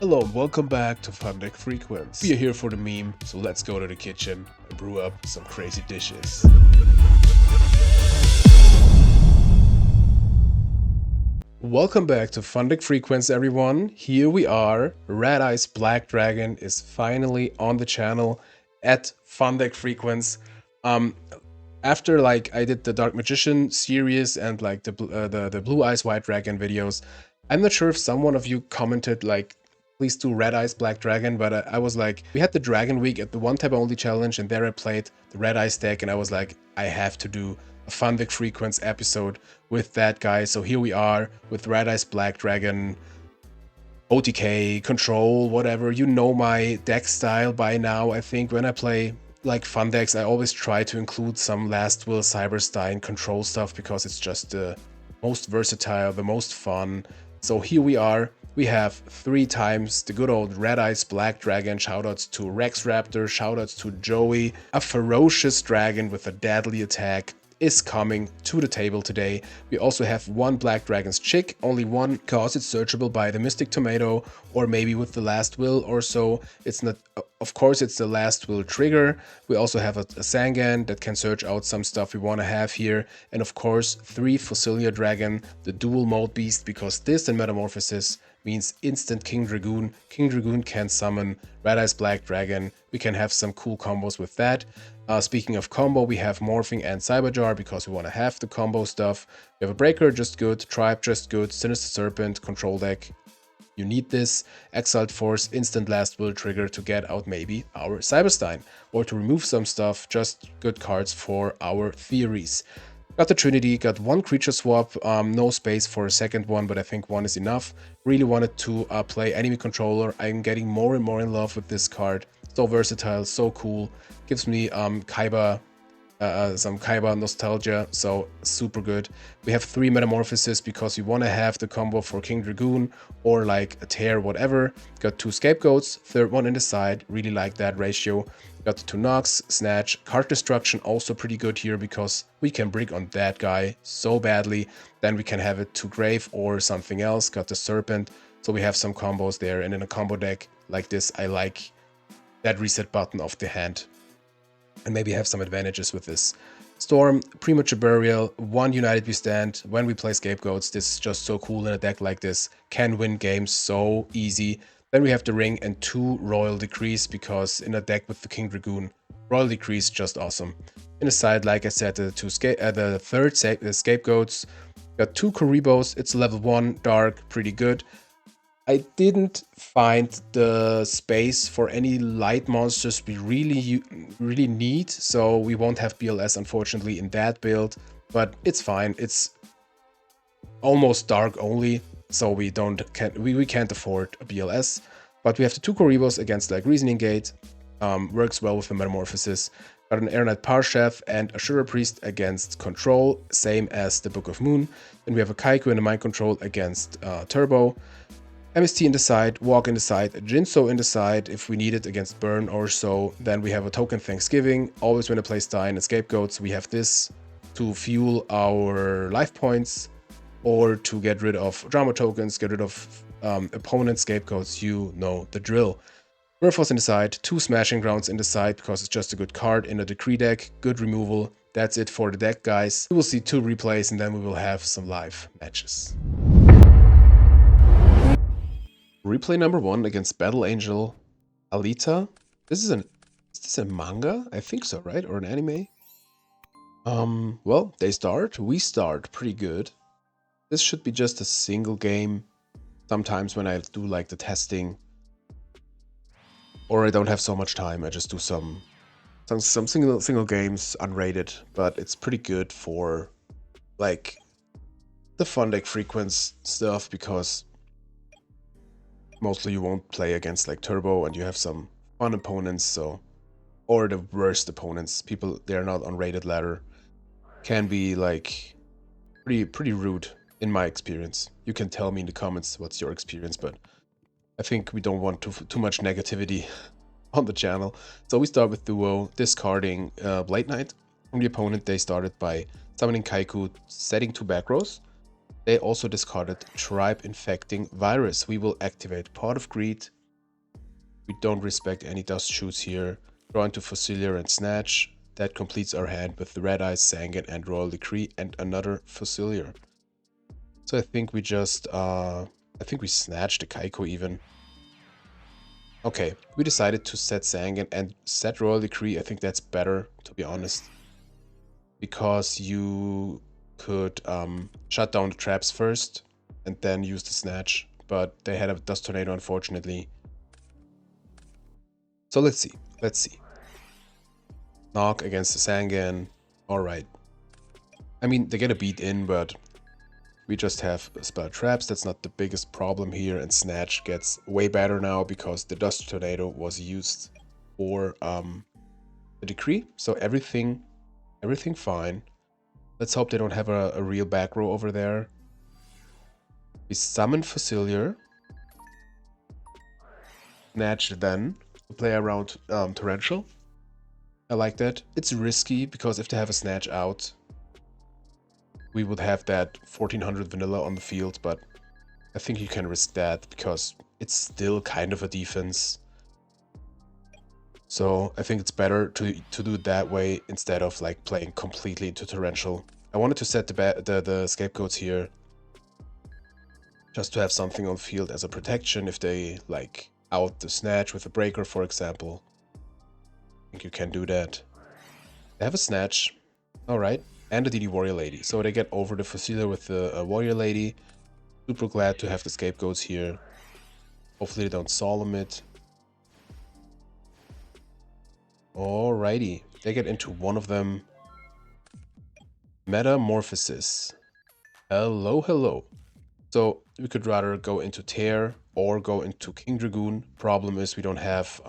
Hello and welcome back to Fun Deck Frequence. We are here for the meme, so let's go to the kitchen and brew up some crazy dishes. Welcome back to Fun Deck Frequence, everyone. Here we are. Red Eyes Black Dragon is finally on the channel at Fun Deck Frequence. After I did the Dark Magician series and like the Blue Eyes White Dragon videos, I'm not sure if someone of you commented please do Red Eyes Black Dragon, but I was like, we had the Dragon Week at the One Tab Only Challenge, and there I played the Red Eyes deck, and I was like, I have to do a Fun Deck Frequence episode with that guy. So here we are with Red Eyes Black Dragon, OTK, Control, whatever. You know my deck style by now. I think when I play like fun decks, I always try to include some Last Will, Cyberstein, Control stuff, because it's just the most versatile, the most fun. So here we are. We have 3 times the good old Red Eyes Black Dragon. Shoutouts to Rex Raptor, shoutouts to Joey. A ferocious dragon with a deadly attack is coming to the table today. We also have 1 Black Dragon's Chick, only 1, cause it's searchable by the Mystic Tomato or maybe with the Last Will or so. It's not, of course it's the Last Will trigger. We also have a Sangan that can search out some stuff we want to have here, and of course 3 Fossilia Dragon, the dual mode beast, because this and Metamorphosis means instant King Dragoon. King Dragoon can summon Red Eyes Black Dragon. We can have some cool combos with that. Speaking of combo, we have Morphing and Cyberjar because we want to have the combo stuff. We have a Breaker, just good. Tribe, just good. Sinister Serpent, control deck. You need this. Exiled Force, instant Last Will trigger to get out maybe our Cyberstein. Or to remove some stuff, just good cards for our theories. Got the Trinity, got 1 creature swap, no space for a second one, but I think 1 is enough. Really wanted to play Enemy Controller. I'm getting more and more in love with this card. So versatile, so cool. Gives me Kaiba, some Kaiba nostalgia, so super good. We have 3 Metamorphosis because we want to have the combo for King Dragoon or like a Tear, whatever. Got 2 Scapegoats, third one in the side, really like that ratio. Got the 2 Nox, Snatch, Card Destruction, also pretty good here because we can brick on that guy so badly. Then we can have it to Grave or something else. Got the Serpent, so we have some combos there. And in a combo deck like this, I like that reset button of the hand. And maybe have some advantages with this. Storm, Premature Burial, 1 United We Stand. When we play Scapegoats, this is just so cool in a deck like this. Can win games so easy. Then we have the Ring and 2 Royal Decrees, because in a deck with the King Dragoon, Royal Decrees just awesome. In the side, like I said, the third Scapegoats. Got 2 Koribos, it's level 1, dark, pretty good. I didn't find the space for any light monsters we really need, so we won't have BLS unfortunately in that build, but it's fine. It's almost dark only, so we can't afford a BLS. But we have the 2 Koribos against like Reasoning Gate, works well with the Metamorphosis. Got an Air Knight Parshath and a Sugar Priest against Control, same as the Book of Moon. Then we have a Kaiku and a Mind Control against Turbo. MST in the side, Walk in the side, Jinso in the side if we need it against Burn or so. Then we have a Token Thanksgiving. Always when I play Stein and Scapegoats, we have this to fuel our life points or to get rid of drama tokens, get rid of opponent Scapegoats. You know the drill. Murphos in the side, 2 Smashing Grounds in the side because it's just a good card in a Decree deck. Good removal. That's it for the deck, guys. We will see 2 replays and then we will have some live matches. Replay number 1 against Battle Angel Alita. Is this a manga? I think so, right? Or an anime? Well, they start. We start pretty good. This should be just a single game. Sometimes when I do like the testing, or I don't have so much time, I just do some single games unrated. But it's pretty good for like the Fun Deck Frequence stuff because mostly you won't play against like Turbo and you have some fun opponents, so, or the worst opponents, people they're not on rated ladder, can be like pretty rude in my experience. You can tell me in the comments what's your experience, but I think we don't want too much negativity on the channel. So we start with Duo, discarding Blade Knight. From the opponent, they started by summoning Kaiku, setting 2 back rows. They also discarded Tribe Infecting Virus. We will activate Pot of Greed. We don't respect any dust shoots here. Draw into Fossilier and Snatch. That completes our hand with the Red Eyes, Sangan, and Royal Decree, and another Fossilier. So I think we just, I think we snatched the Kaiko even. Okay, we decided to set Sangan and set Royal Decree. I think that's better, to be honest. Because you could shut down the traps first and then use the Snatch. But they had a Dust Tornado, unfortunately. So let's see. Knock against the Sangan. Alright. I mean, they get a beat in, but we just have spell traps. That's not the biggest problem here. And Snatch gets way better now because the Dust Tornado was used for the Decree. So everything fine. Let's hope they don't have a real back row over there. We summon Fossilier. Snatch then. Play around Torrential. I like that. It's risky because if they have a Snatch out, we would have that 1400 vanilla on the field, but I think you can risk that because it's still kind of a defense. So I think it's better to do it that way instead of like playing completely into Torrential. I wanted to set the Scapegoats here just to have something on field as a protection if they like out the Snatch with a Breaker, for example. I think you can do that. They have a Snatch. Alright. And a DD Warrior Lady. So they get over the Fossilier with the Warrior Lady. Super glad to have the Scapegoats here. Hopefully they don't solemn it. Alrighty. They get into one of them. Metamorphosis. Hello, hello. So we could rather go into Tear or go into King Dragoon. Problem is we don't have...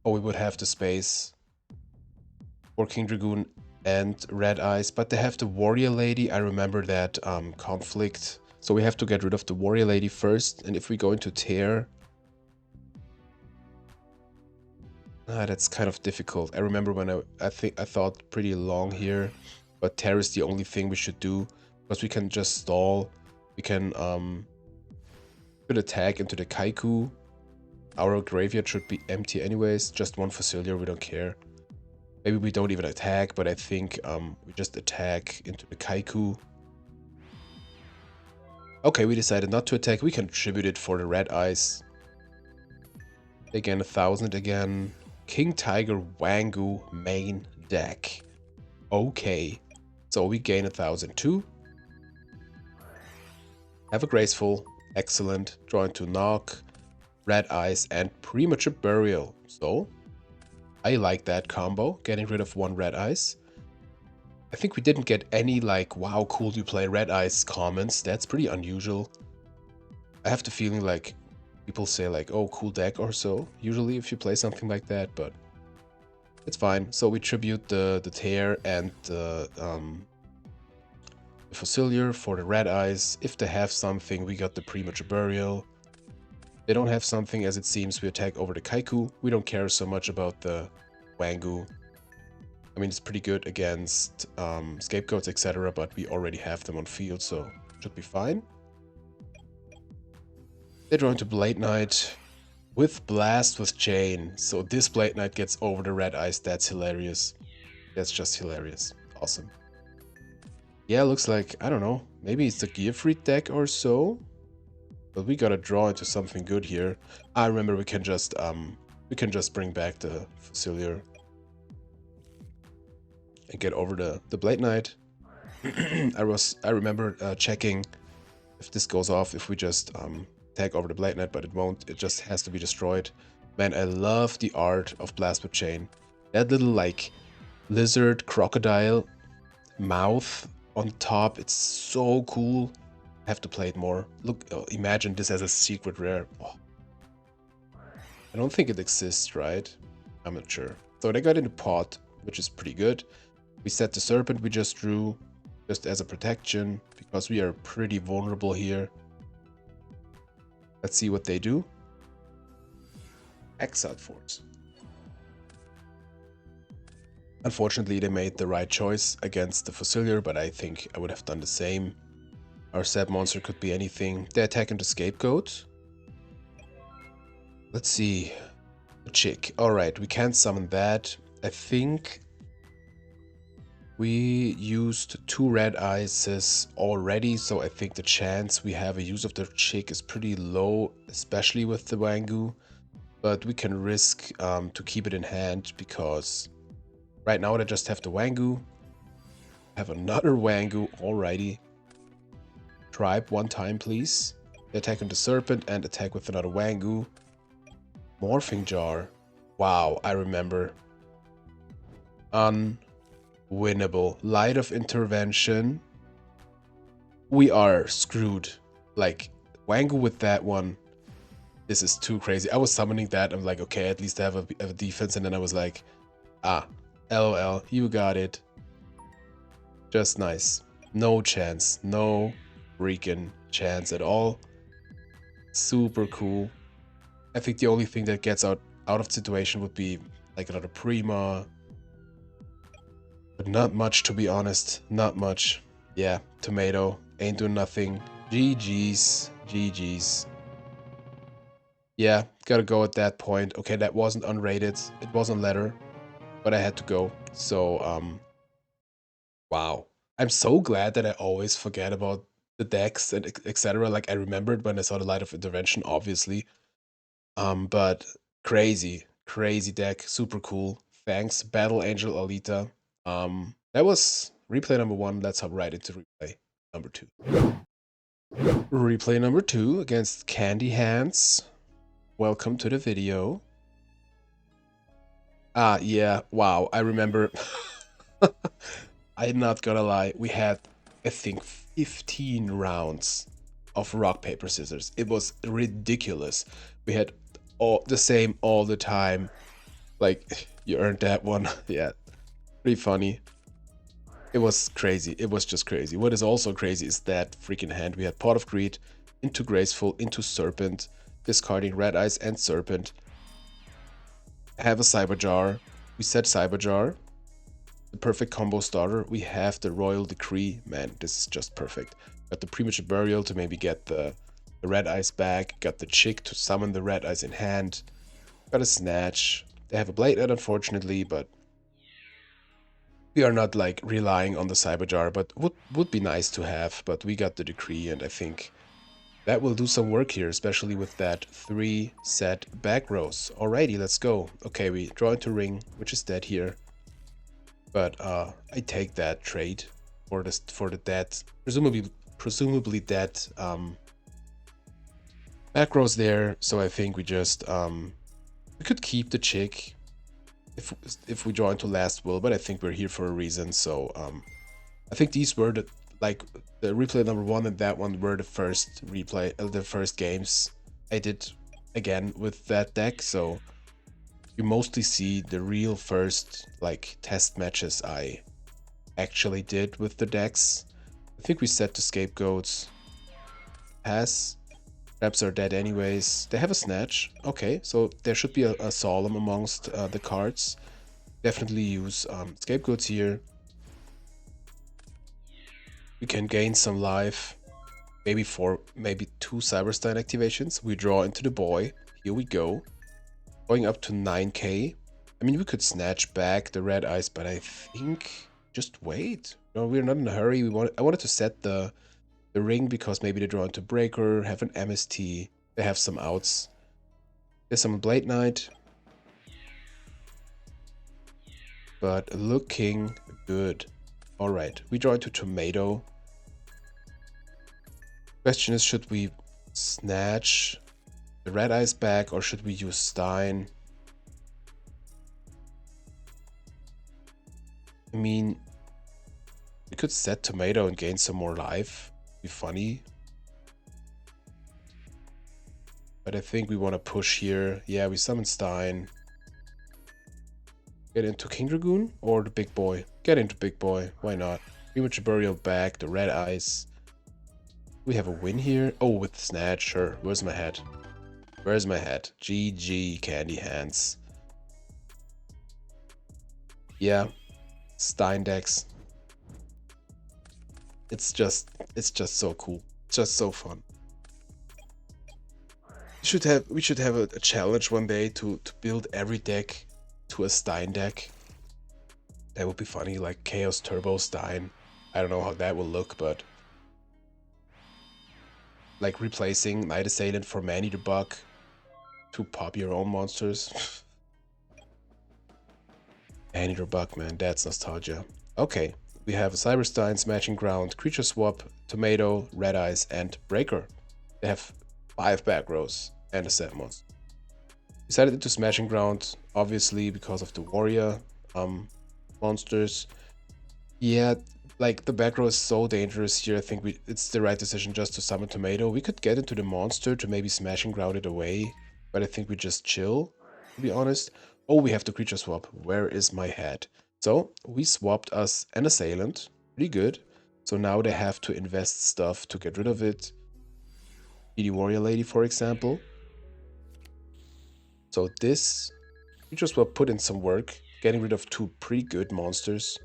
we would have the space for King Dragoon and Red Eyes, but they have the Warrior Lady. I remember that conflict. So we have to get rid of the Warrior Lady first, and if we go into Tear... that's kind of difficult. I remember when I thought pretty long here, but Tear is the only thing we should do, because we can just stall. We can put attack into the Kaiku. Our graveyard should be empty anyways, just one Fossilier, we don't care. Maybe we don't even attack, but I think we just attack into the Kaiku. Okay, we decided not to attack. We can tribute it for the Red Eyes. Again, 1000 again. King Tiger Wangu main deck. Okay, so we gain 1000 too. Have a Graceful. Excellent. Draw into Knock, Red Eyes, and Premature Burial. So, I like that combo, getting rid of one Red Eyes. I think we didn't get any like, wow, cool you play Red Eyes comments. That's pretty unusual. I have the feeling like people say like, oh, cool deck or so, usually if you play something like that, but it's fine. So we tribute the Tear and the Fossilier for the Red Eyes. If they have something, we got the Premature Burial. They don't have something, as it seems, we attack over the Kaiku. We don't care so much about the Wangu. I mean, it's pretty good against Scapegoats, etc., but we already have them on field, so should be fine. They draw into Blade Knight with Blast with Chain. So this Blade Knight gets over the Red Eyes. That's hilarious. That's just hilarious. Awesome. Yeah, looks like, I don't know, maybe it's a Gearfried deck or so. But we gotta draw into something good here. I remember we can just bring back the Fossilier and get over the Blade Knight. I remember checking if this goes off, if we just tag over the Blade Knight, but it won't. It just has to be destroyed. Man, I love the art of Blast with Chain. That little like lizard crocodile mouth on top, it's so cool. I have to play it more. Look, imagine this as a secret rare. Oh. I don't think it exists, right? I'm not sure. So they got in the pot, which is pretty good. We set the Serpent we just drew, just as a protection, because we are pretty vulnerable here. Let's see what they do. Exiled Force. Unfortunately, they made the right choice against the Fossilier, but I think I would have done the same. Our set monster could be anything. They attack into Scapegoat. Let's see. A chick. Alright, we can't summon that. I think we used 2 red ices already, so I think the chance we have a use of the chick is pretty low, especially with the Wangu. But we can risk to keep it in hand, because right now I just have the Wangu. Have another Wangu, alrighty. Tribe 1 time, please. Attack on the Serpent and attack with another Wangu. Morphing Jar. Wow, I remember. Unwinnable. Light of Intervention. We are screwed. Like, Wangu with that one. This is too crazy. I was summoning that. I'm like, okay, at least I have a defense. And then I was like, ah, LOL, you got it. Just nice. No chance. No freaking chance at all. Super cool. I think the only thing that gets out of the situation would be like another Prima. But not much, to be honest. Not much. Yeah, tomato. Ain't doing nothing. GG's. GG's. Yeah, gotta go at that point. Okay, that wasn't unrated. It was on letter. But I had to go. So, wow. I'm so glad that I always forget about the decks and etc. Like, I remembered when I saw the Light of Intervention, obviously. But crazy deck, super cool. Thanks, Battle Angel Alita. That was replay number 1. Let's hop right into replay number 2. Replay number 2 against Candy Hands. Welcome to the video. Ah, yeah, wow, I remember. I'm not gonna lie, we had, I think, 15 rounds of rock, paper, scissors. It was ridiculous. We had all the same all the time. Like, you earned that one. Yeah, pretty funny. It was crazy. It was just crazy. What is also crazy is that freaking hand. We had Pot of Greed, into Graceful, into Serpent, discarding Red Eyes and Serpent. Have a Cyber Jar. We set Cyber Jar. The perfect combo starter. We have the Royal Decree. Man, this is just perfect. Got the Premature Burial to maybe get the Red Eyes back. Got the Chick to summon the Red Eyes in hand. Got a Snatch. They have a Blade Net, unfortunately, but we are not like relying on the Cyber Jar, but would be nice to have. But we got the Decree, and I think that will do some work here, especially with that 3 set back rows. Alrighty, let's go. Okay, we draw into Ring, which is dead here. But I take that trade for the dead, presumably dead back rows there. So I think we just we could keep the Chick if we draw into Last Will, but I think we're here for a reason. So I think these were the replay number 1 and that one were the first the first games I did again with that deck. So you mostly see the real first like test matches I actually did with the decks. I think we set the Scapegoats. Pass. Traps are dead anyways. They have a Snatch. Okay, so there should be a Solemn amongst the cards. Definitely use Scapegoats here. We can gain some life. Maybe 2 Cyberstein activations. We draw into the boy. Here we go. Going up to 9k. I mean, we could snatch back the Red Eyes, but I think just wait. No, we're not in a hurry. I wanted to set the Ring because maybe they draw into Breaker, have an MST. They have some outs. There's some Blade Knight. But looking good. Alright, we draw into Tomato. Question is, should we snatch the Red Eyes back or should we use Stein? I mean, we could set Tomato and gain some more life. Be funny. But I think we want to push here. Yeah, we summon Stein. Get into King Dragoon or the big boy? Get into big boy. Why not? Premature Burial back, the Red Eyes. We have a win here. Oh, with Snatch, sure. Where's my head? Where's my head? GG, Candy Hands. Yeah. Stein Decks. It's just so cool. Just so fun. We should have a challenge one day to build every deck to a Stein deck. That would be funny, like Chaos Turbo Stein. I don't know how that will look, but like replacing Night Assailant for Manny the Bug to pop your own monsters. Manny the Bug, man, that's nostalgia. Okay, we have a Cyberstein, Smashing Ground, Creature Swap, Tomato, Red Eyes, and Breaker. They have 5 back rows and a set monster. Decided into Smashing Ground, obviously because of the Warrior monsters. Yeah, like the back row is so dangerous here. I think it's the right decision just to summon Tomato. We could get into the monster to maybe Smashing Ground it away, but I think we just chill, to be honest. Oh, we have to creature swap. Where is my head? So we swapped us an Assailant. Pretty good. So now they have to invest stuff to get rid of it. PD Warrior Lady, for example. So this creature swap put in some work, getting rid of 2 pretty good monsters.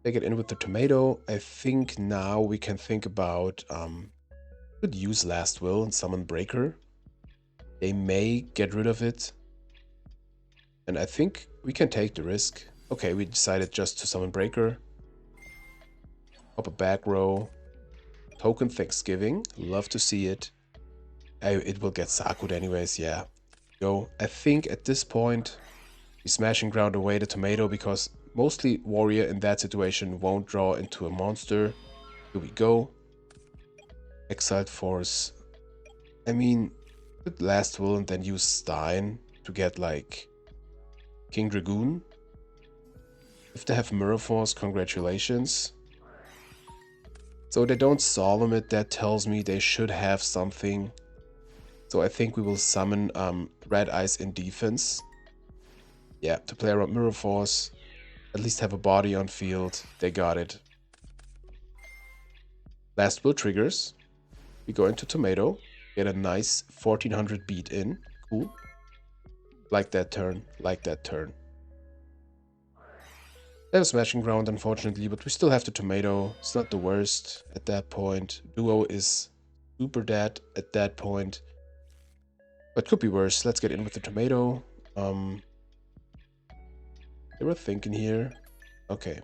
Take it in with the tomato. I think now we can think about could use Last Will and summon Breaker. They may get rid of it. And I think we can take the risk. Okay, we decided just to summon Breaker. Up a back row. Token Thanksgiving. Love to see it. It will get Saku'd anyways, yeah. Go. I think at this point we Smashing Ground away the tomato because mostly Warrior in that situation won't draw into a monster. Here we go. Exiled Force. I mean, with Last Will and then use Stein to get like King Dragoon. If they have Mirror Force, congratulations. So they don't Solemn it, that tells me they should have something. So I think we will summon Red Eyes in defense. Yeah, to play around Mirror Force. At least have a body on field. They got it. Last Will triggers. We go into Tomato. Get a nice 1400 beat in. Cool. Like that turn. Like that turn. They have Smashing Ground, unfortunately, but we still have the Tomato. It's not the worst at that point. Duo is super dead at that point. But could be worse. Let's get in with the Tomato. They were thinking here. Okay.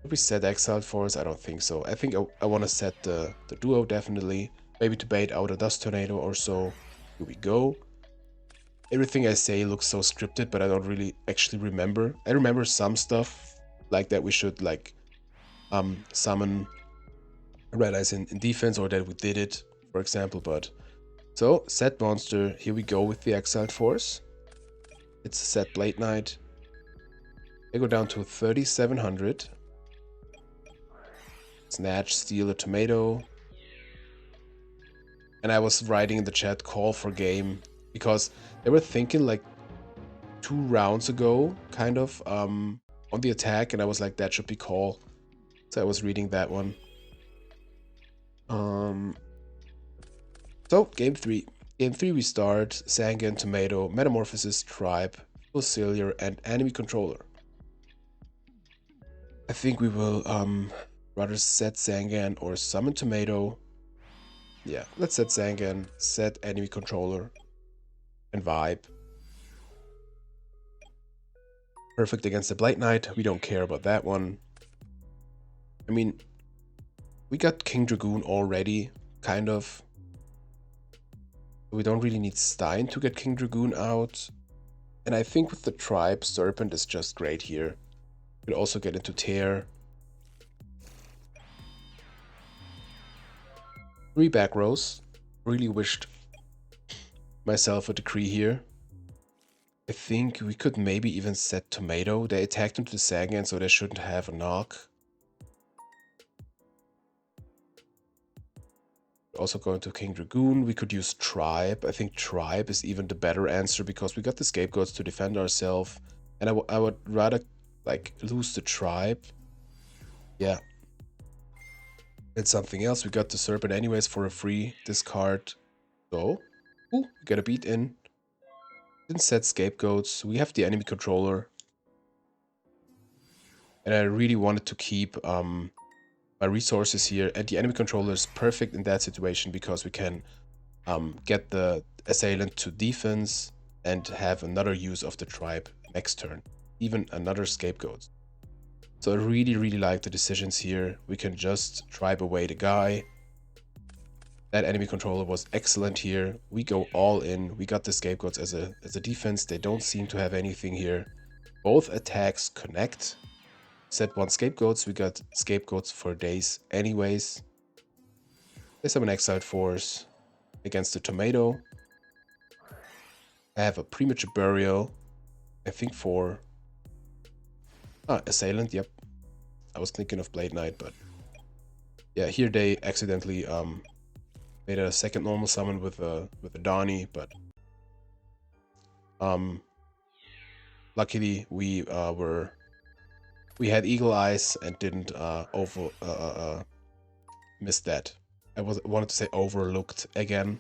Did we set Exiled Force? I don't think so. I think I want to set the Duo, definitely. Maybe to bait out a Dust Tornado or so. Here we go. Everything I say looks so scripted, but I don't really actually remember. I remember some stuff, like that we should like summon Red Eyes in defense, or that we did it, for example, but... So, set monster, here we go with the Exiled Force. It's a set Blade Knight. They go down to 3700. Snatch, steal a tomato. And I was writing in the chat, call for game, because they were thinking like 2 rounds ago, kind of, on the attack, and I was like, that should be call. So I was reading that one. So, game 3. Game 3 we start, Sangan, Tomato, Metamorphosis, Tribe, Fossilier, and Enemy Controller. I think we will rather set Sangan or summon Tomato. Yeah, let's set Sangan, set Enemy Controller, and vibe. Perfect against the Blade Knight, we don't care about that one. I mean, we got King Dragoon already, kind of. We don't really need Stein to get King Dragoon out. And I think with the Tribe, Serpent is just great here. Could also get into Tear. 3 back rows. Really wished myself a decree here. I think we could maybe even set Tomato. They attacked into the Sangan, so they shouldn't have a knock. Also going to King Dragoon. We could use Tribe. I think Tribe is even the better answer because we got the Scapegoats to defend ourselves. And I would rather like lose the Tribe. Yeah. And something else. We got the Serpent anyways for a free discard. So, ooh, we got a beat in. Didn't set Scapegoats. We have the Enemy Controller. And I really wanted to keep my resources here, and the enemy controller is perfect in that situation because we can get the assailant to defense and have another use of the tribe next turn, even another scapegoat. So I really like the decisions here. We can just tribe away the guy. That enemy controller was excellent here. We go all in. We got the scapegoats as a defense. They don't seem to have anything here. Both attacks connect. Set 1 scapegoats. We got scapegoats for days anyways. They summon Exiled Force against the tomato. I have a premature burial. I think for assailant, yep. I was thinking of Blade Knight, but yeah, here they accidentally made a second normal summon with a Donnie, but luckily we had Eagle Eyes and didn't miss that. I wanted to say overlooked again,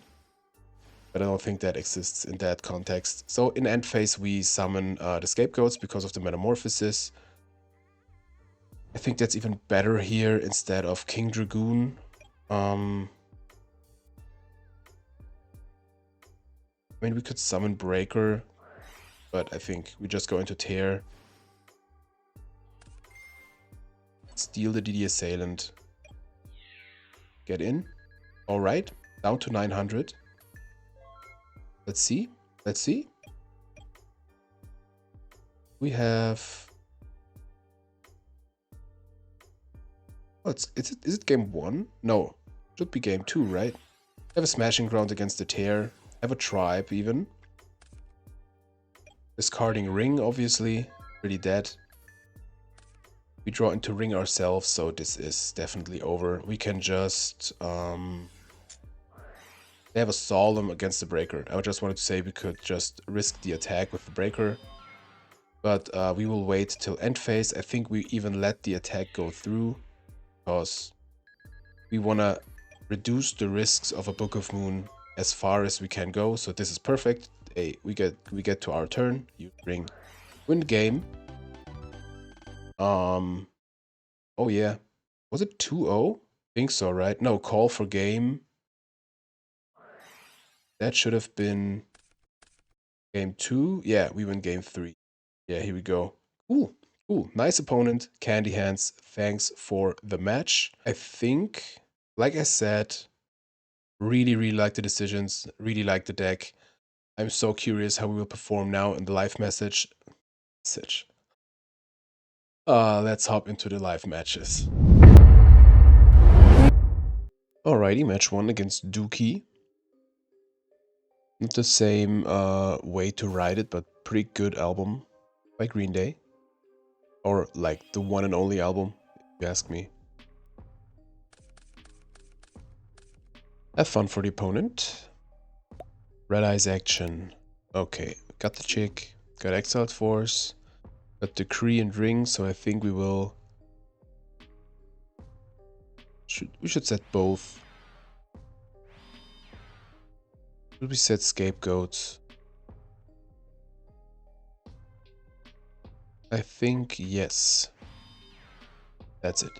but I don't think that exists in that context. So in end phase we summon the scapegoats because of the metamorphosis. I think that's even better here instead of King Dragoon. I mean, we could summon Breaker, but I think we just go into Tear. Steal the DD Assailant. Get in. Alright, down to 900. Let's see. Let's see. We have... Oh, is it game 1? No. Should be game 2, right? I have a Smashing Ground against the Tear. I have a Tribe, even. Discarding Ring, obviously. Pretty dead. We draw into Ring ourselves, so this is definitely over. We can just... They have a Solemn against the Breaker. I just wanted to say we could just risk the attack with the Breaker. But we will wait till end phase. I think we even let the attack go through, because we want to reduce the risks of a Book of Moon as far as we can go. So this is perfect. Hey, we get to our turn. You bring win game. Oh yeah, was it 2-0? Think so, right? No, call for game. That should have been game 2. Yeah, we win game 3. Yeah, here we go. Cool. Ooh, nice opponent, Candy Hands. Thanks for the match. I think, like I said, really like the decisions, really like the deck. I'm so curious how we will perform now in the live message. Let's hop into the live matches. Alrighty, match 1 against Dookie. Not the same way to write it, but pretty good album by Green Day. Or like the one and only album, if you ask me. Have fun for the opponent. Red Eyes action. Okay, got the chick, got Exiled Force, got Decree and Ring, so I think we will... We should set both. Should we set Scapegoats? I think yes. That's it.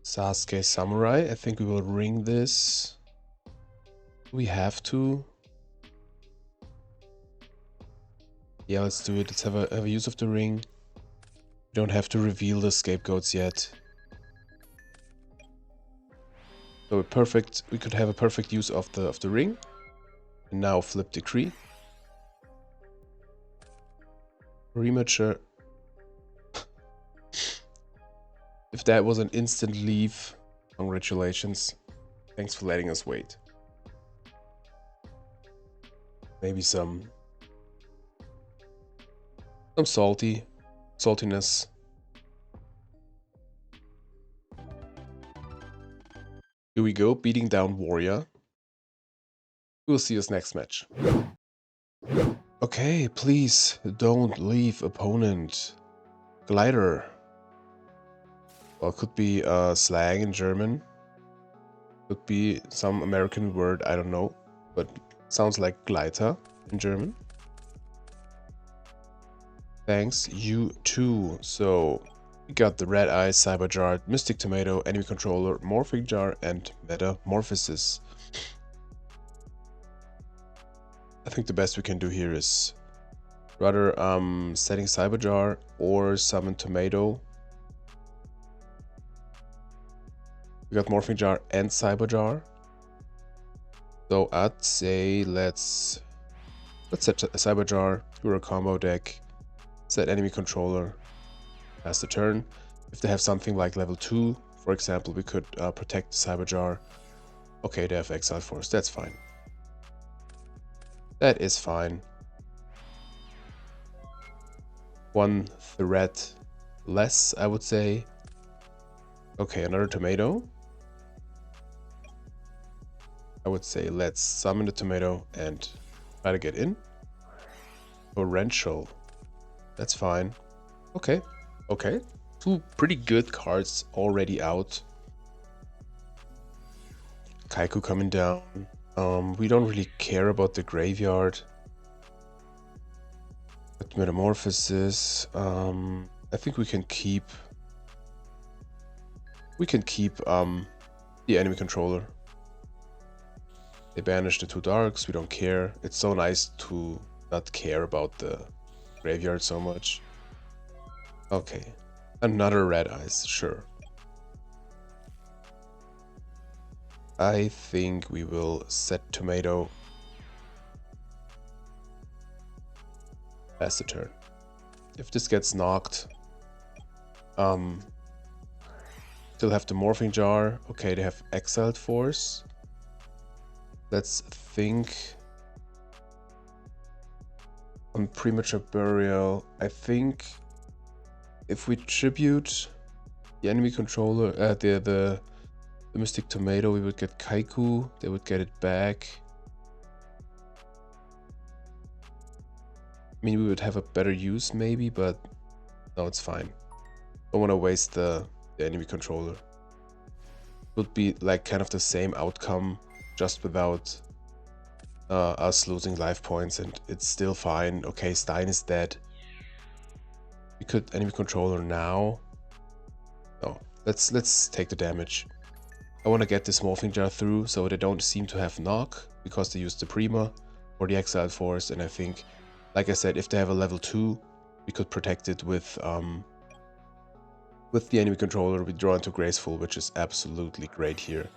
Sasuke Samurai. I think we will ring this. We have to. Yeah, let's do it. Let's have a use of the ring. We don't have to reveal the scapegoats yet. So perfect. We could have a perfect use of the ring. And now flip Decree. Premature. If that was an instant leave, congratulations. Thanks for letting us wait. Maybe some saltiness. Here we go, beating down Warrior. We'll see us next match. Okay, please don't leave, opponent. Glider. Well, could be slang in German. Could be some American word, I don't know. But sounds like Gleiter in German. Thanks, you too. So, we got the Red Eye, Cyber Jar, Mystic Tomato, Enemy Controller, Morphing Jar, and Metamorphosis. I think the best we can do here is rather setting Cyber Jar or summon Tomato. We got Morphing Jar and Cyber Jar. So I'd say let's set a Cyber Jar, do a combo deck, set enemy controller, pass the turn. If they have something like level 2, for example, we could protect the Cyber Jar. Okay, they have Exile Force, that's fine. That is fine. One threat less, I would say. Okay, another Tomato. I would say let's summon the Tomato and try to get in. Torrential. That's fine. Okay. Okay. Two pretty good cards already out. Kaiku coming down. We don't really care about the graveyard. But Metamorphosis. I think we can keep the enemy controller. They banish the 2 darks, we don't care. It's so nice to not care about the graveyard so much. Okay, another Red Eyes, sure. I think we will set Tomato. Pass the turn. If this gets knocked, still have the Morphing Jar. Okay, they have Exiled Force. Let's think on Premature Burial. I think if we tribute the enemy controller, the Mystic Tomato, we would get Kaiku. They would get it back. I mean, we would have a better use maybe, but no, it's fine. Don't want to waste the enemy controller. It would be like kind of the same outcome, just without us losing life points, and it's still fine. Okay, Stein is dead. We could enemy controller now. No, let's take the damage. I want to get this Morphing Jar through so they don't seem to have knock, because they used the Prima or the Exiled Force, and I think, like I said, if they have a level 2, we could protect it with the enemy controller. We draw into Graceful, which is absolutely great here.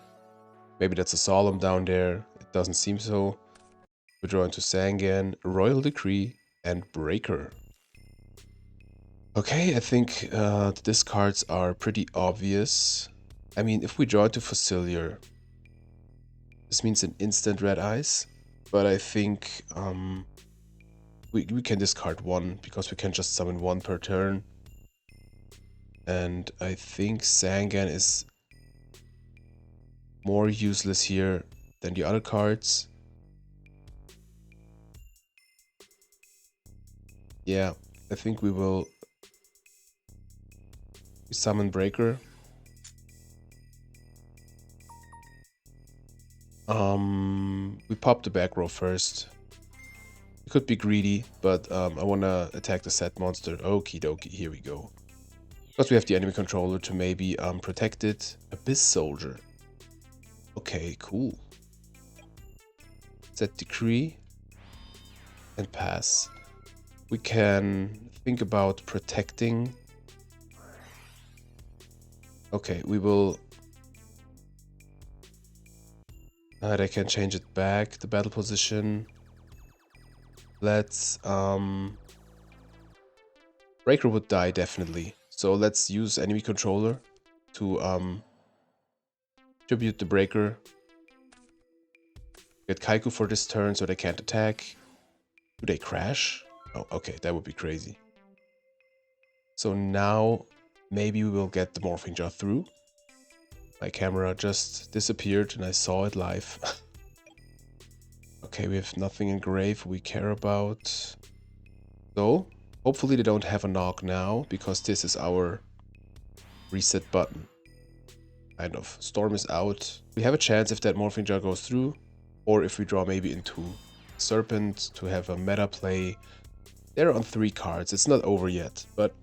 Maybe that's a Solemn down there. It doesn't seem so. We draw into Sangan, Royal Decree, and Breaker. Okay, I think the discards are pretty obvious. I mean, if we draw into Fossilier, this means an instant Red Eyes. But I think we can discard 1, because we can just summon 1 per turn. And I think Sangan is more useless here than the other cards. Yeah, I think we will summon Breaker. We pop the back row first. We could be greedy, but I want to attack the set monster. Okie dokie, here we go. Because we have the enemy controller to maybe protect it. Abyss Soldier. Okay, cool. Set Decree and pass. We can think about protecting. Okay, we will. They can change it back, the battle position. Let's Breaker would die definitely. So let's use enemy controller to tribute the Breaker. Get Kaiku for this turn so they can't attack. Do they crash? Oh, okay, that would be crazy. So now maybe we will get the Morphing Jar through. My camera just disappeared and I saw it live. Okay, we have nothing in grave we care about. So, hopefully they don't have a knock now, because this is our reset button. Kind of. Storm is out. We have a chance if that Morphing Jar goes through, or if we draw maybe into Serpent to have a meta play. They're on 3 cards. It's not over yet, but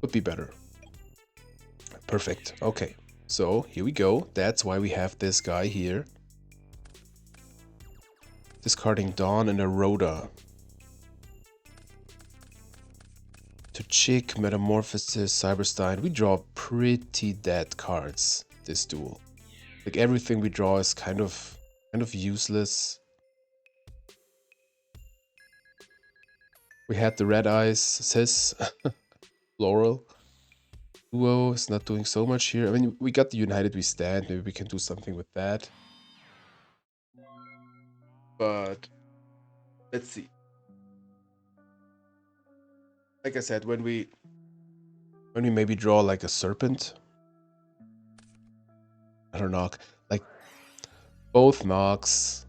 could be better. Perfect. Okay. So here we go. That's why we have this guy here. Discarding Dawn and a Rhoda. To Chick, Metamorphosis, Cyberstein. We draw pretty dead cards this duel. Like everything we draw is kind of useless. We had the Red Eyes, Sis, Floral. Duo is not doing so much here. I mean, we got the United We Stand. Maybe we can do something with that. But let's see. Like I said, when we maybe draw like a Serpent. I don't know, like both knocks.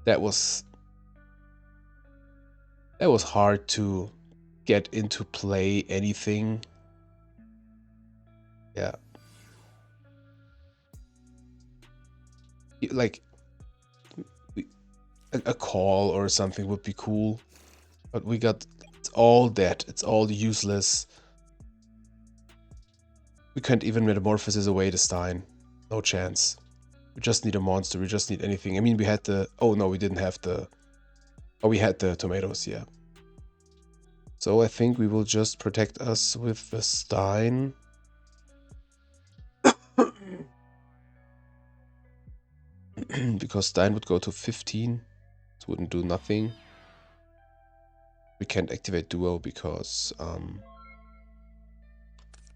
That was hard to get into play anything. Yeah. Like a call or something would be cool. But we got, it's all dead. It's all useless. We can't even Metamorphosis away the Stein. No chance. We just need a monster. We just need anything. I mean, we had the... Oh, no, we didn't have the... Oh, we had the tomatoes, yeah. So I think we will just protect us with the Stein. Because Stein would go to 15. It wouldn't do nothing. We can't activate Duel because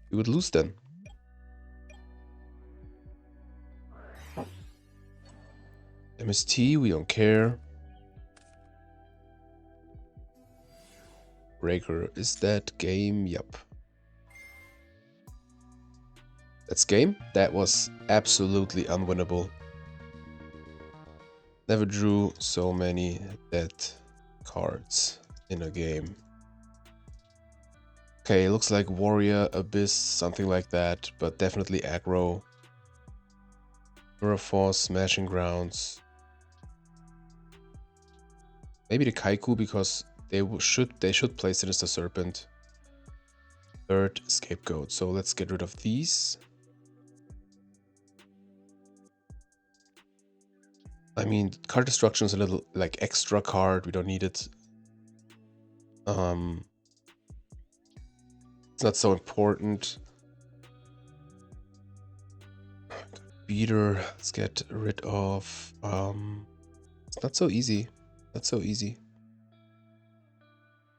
we would lose then. MST, we don't care. Breaker, is that game? Yup. That's game? That was absolutely unwinnable. Never drew so many dead cards in a game. Okay, looks like Warrior, Abyss, something like that, but definitely aggro. Mirror Force, Smashing Grounds. Maybe the Kaiku because they should play Sinister Serpent. Third Scapegoat. So let's get rid of these. I mean, card destruction is a little like extra card. We don't need it. It's not so important. Beater. Let's get rid of. It's not so easy. Not so easy.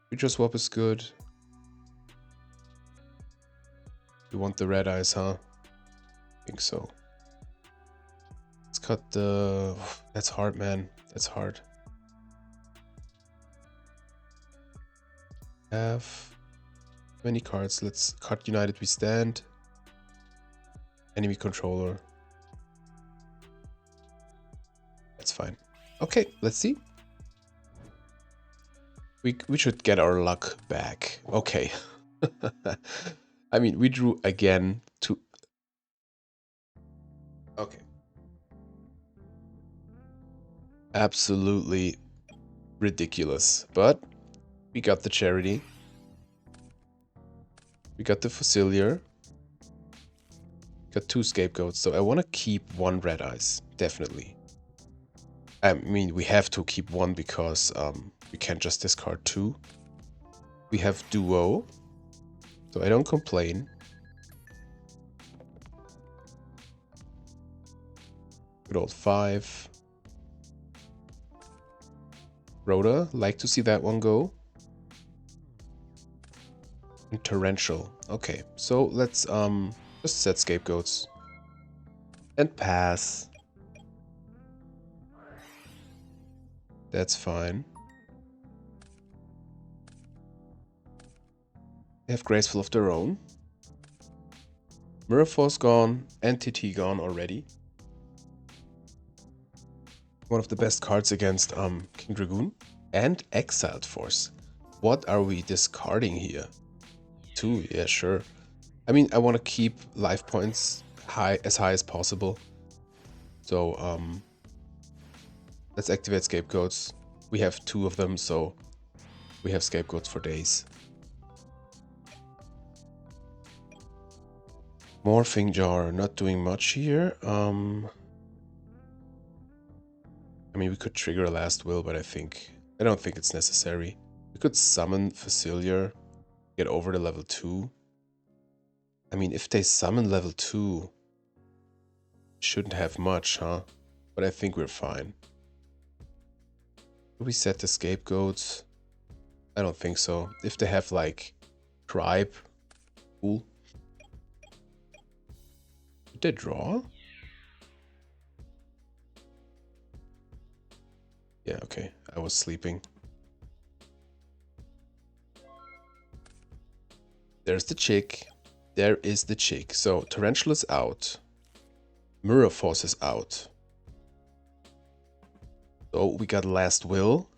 Creature swap is good. You want the red eyes, huh? I think so. Let's cut the... That's hard, man. That's hard. Have many cards. Let's cut United We Stand. Enemy controller. That's fine. Okay, let's see. We should get our luck back. Okay. I mean, we drew again to... Okay. Absolutely ridiculous. But we got the Charity. We got the Fossilier. Got 2 Scapegoats. So I want to keep 1 Red Eyes. Definitely. I mean, we have to keep 1 because we can't just discard 2. We have Duo. So I don't complain. Good old 5. Rhoda, like to see that one go. And Torrential. Okay, so let's just set Scapegoats. And pass. That's fine. They have Graceful of their own. Mirror Force gone. Entity gone already. One of the best cards against King Dragoon. And Exiled Force. What are we discarding here? 2, yeah, sure. I mean, I want to keep life points as high as possible. So, let's activate Scapegoats. We have 2 of them, so We have scapegoats for days. Morphing jar, not doing much here. I mean, we could trigger a last will, but I don't think it's necessary. We could summon Facilier, get over to level 2. I mean, if they summon level 2, shouldn't have much, huh? But I think we're fine. Do we set the scapegoats? I don't think so. If they have like tribe, cool. Did they draw? Yeah, okay. I was sleeping. There's the chick. There is the chick. So Tarantula's out. Mirror Force is out. So we got Last Will.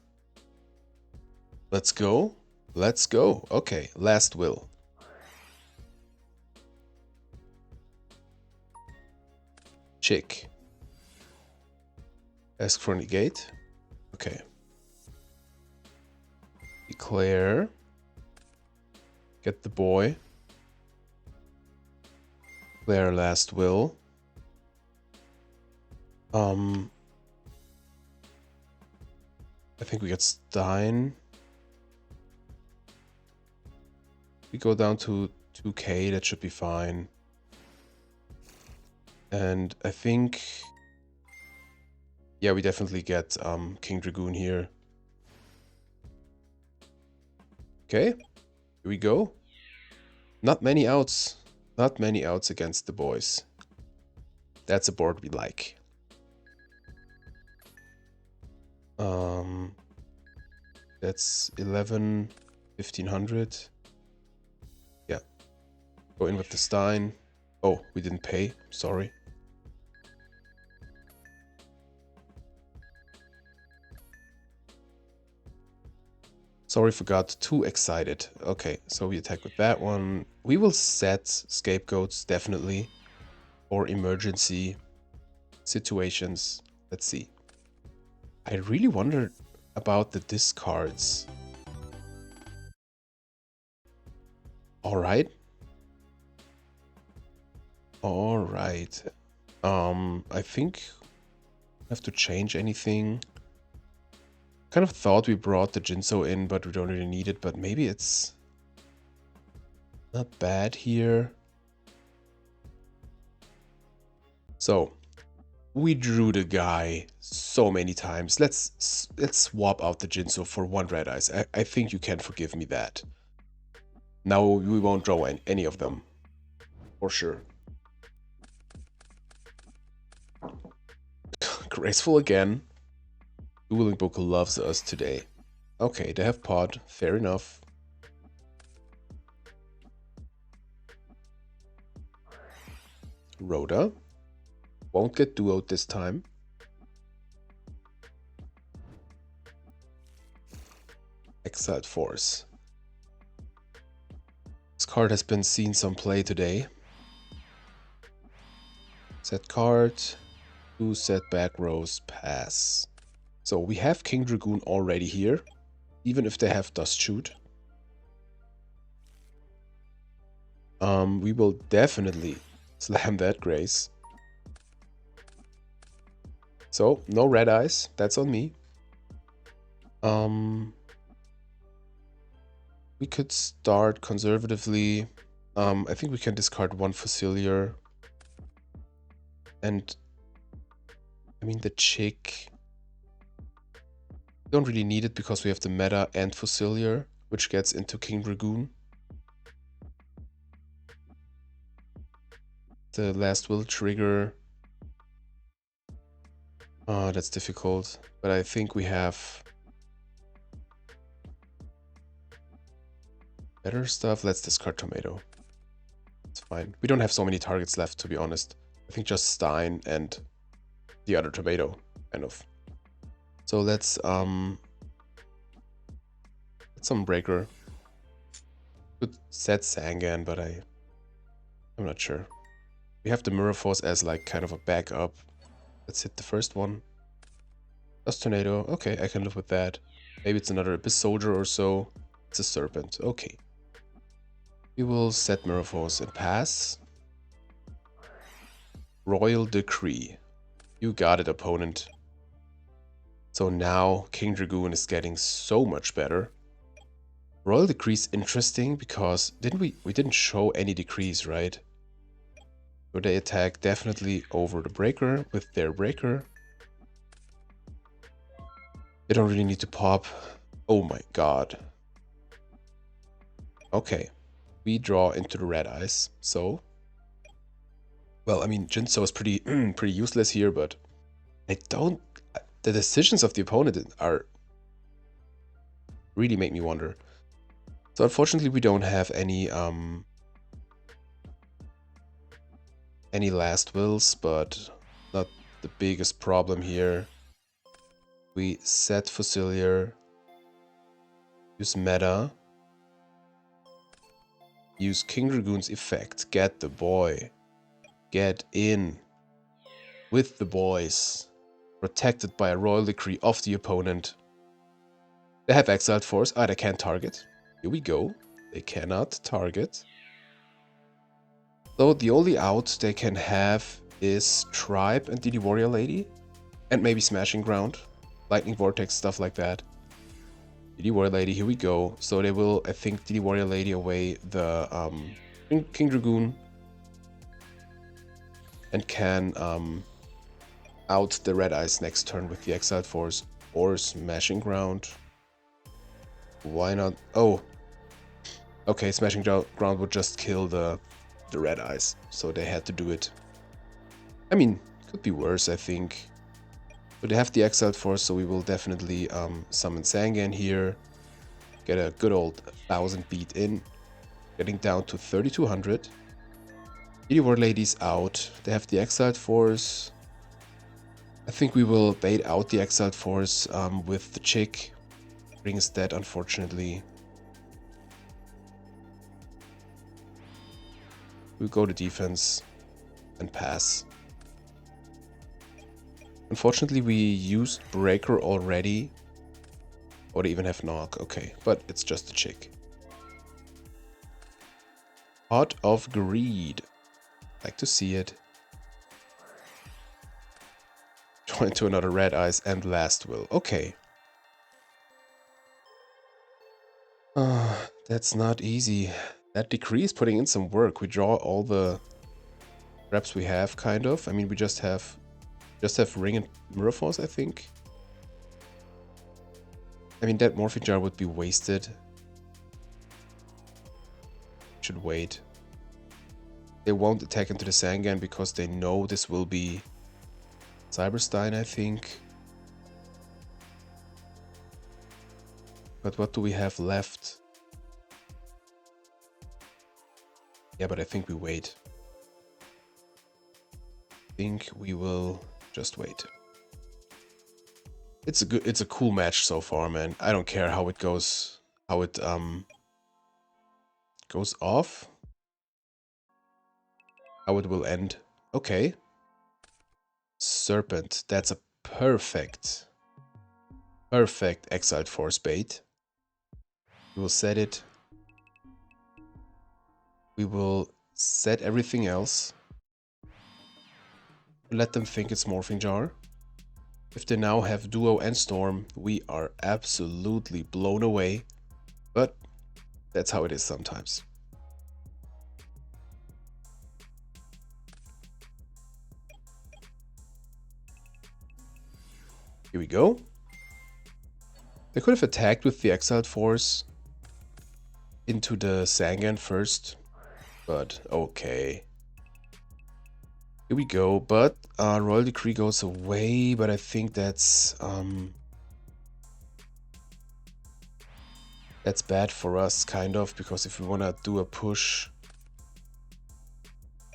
Let's go. Let's go. Okay, Last Will. Chick. Ask for negate. Okay. Declare. Get the boy. Declare Last Will. I think we get Stein. We go down to 2k, that should be fine. And I think, yeah, we definitely get King Dragoon here. Okay, here we go. Not many outs. Not many outs against the boys. That's a board we like. That's 1500. Yeah. Go in with the Stein. Oh, we didn't pay. Sorry. Sorry, forgot. Too excited. Okay, so we attack with that one. We will set scapegoats, definitely. For emergency situations. Let's see. I really wonder about the discards. Alright. Alright. I think I have to change anything. Kind of thought we brought the Jinso in, but we don't really need it. But maybe it's not bad here. So we drew the guy so many times. Let's swap out the Jinso for one red eyes. I think you can forgive me that. Now we won't draw any of them, for sure. Graceful again. Dueling Book loves us today. Okay, they have pod. Fair enough. Rhoda. Won't get duoed this time. Exiled Force. This card has been seen some play today. Set card. 2 set back rows, pass. So we have King Dragoon already here, even if they have Dust Shoot. We will definitely slam that Grace. So no red eyes, that's on me. We could start conservatively. I think we can discard one Facilier. And I mean the chick. Don't really need it because we have the meta and Facilier, which gets into King Dragoon. The last will trigger. Oh, that's difficult. But I think we have better stuff. Let's discard Tomato. It's fine. We don't have so many targets left, to be honest. I think just Stein and the other Tomato, kind of. So let's some breaker. Could set Sangan, but I'm not sure. We have the Mirror Force as like kind of a backup. Let's hit the first one. Just Tornado. Okay, I can live with that. Maybe it's another Abyss Soldier or so. It's a Serpent. Okay. We will set Mirror Force and pass. Royal Decree. You got it, opponent. So now King Dragoon is getting so much better. Royal Decree is interesting because we didn't show any decrees, right? So they attack definitely over the breaker with their breaker. They don't really need to pop. Oh my god. Okay. We draw into the red eyes. So, well, I mean, Jinso is pretty pretty useless here, but I don't. The decisions of the opponent are really make me wonder. So unfortunately, we don't have any last wills, but not the biggest problem here. We set Fossilier, use meta, use King Dragoon's effect, get the boy, get in with the boys, protected by a royal decree of the opponent. They have Exiled Force. Ah, they can't target. Here we go. They cannot target. So the only out they can have is Tribe and DD Warrior Lady. And maybe Smashing Ground. Lightning Vortex, stuff like that. DD Warrior Lady, here we go. So they will, I think, DD Warrior Lady away the King Dragoon. And can out the Red Eyes next turn with the Exiled Force or Smashing Ground. Why not? Oh. Okay, Smashing Ground would just kill the Red Eyes. So they had to do it. I mean, could be worse, I think. But they have the Exiled Force, so we will definitely summon Sangan here. Get a good old 1000 beat in. Getting down to 3200. DD War Lady's out. They have the Exiled Force. I think we will bait out the Exiled Force with the chick. Ring is dead, unfortunately. We'll go to defense and pass. Unfortunately, we used Breaker already. Or they even have Knock. Okay, but it's just a chick. Heart of Greed. Like to see it. Join to another Red Eyes and Last Will. Okay. That's not easy. That decree is putting in some work. We draw all the reps we have, kind of. I mean, we just have Ring and Mirror Force, I think. I mean, that Morphing Jar would be wasted. Should wait. They won't attack into the Sangan because they know this will be Cyberstein, I think. But what do we have left? Yeah, but I think we wait. I think we will just wait. It's a cool match so far, man. I don't care how it goes, how it goes off. How it will end. Okay. Serpent. That's a perfect Exiled Force bait. We will set it. We will set everything else. Let them think it's Morphing Jar. If they now have Duo and Storm, we are absolutely blown away. But that's how it is sometimes. Here we go. They could have attacked with the Exiled Force into the Sangan first, but okay. Here we go, but Royal Decree goes away, but I think that's bad for us, kind of, because if we want to do a push,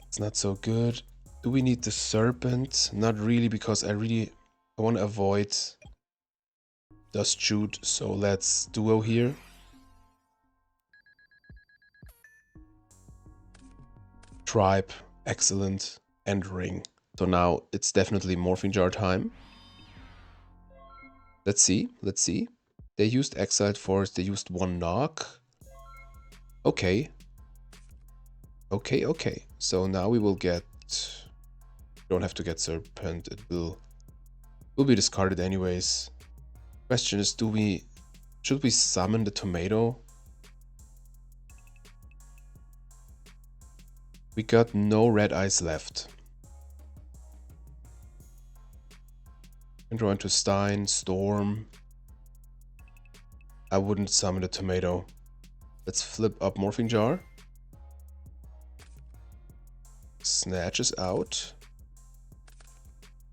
it's not so good. Do we need the Serpent? Not really, because I want to avoid Dust Shoot, so let's Duo here. Tribe, excellent, and Ring. So now it's definitely Morphing Jar time. Let's see, let's see. They used Exiled Forest, they used one knock. Okay. Okay. So now we will get... Don't have to get Serpent, it will be discarded anyways. Question is, should we summon the tomato? We got no red eyes left. Can draw into Stein, Storm. I wouldn't summon the tomato. Let's flip up Morphing Jar. Snatch is out.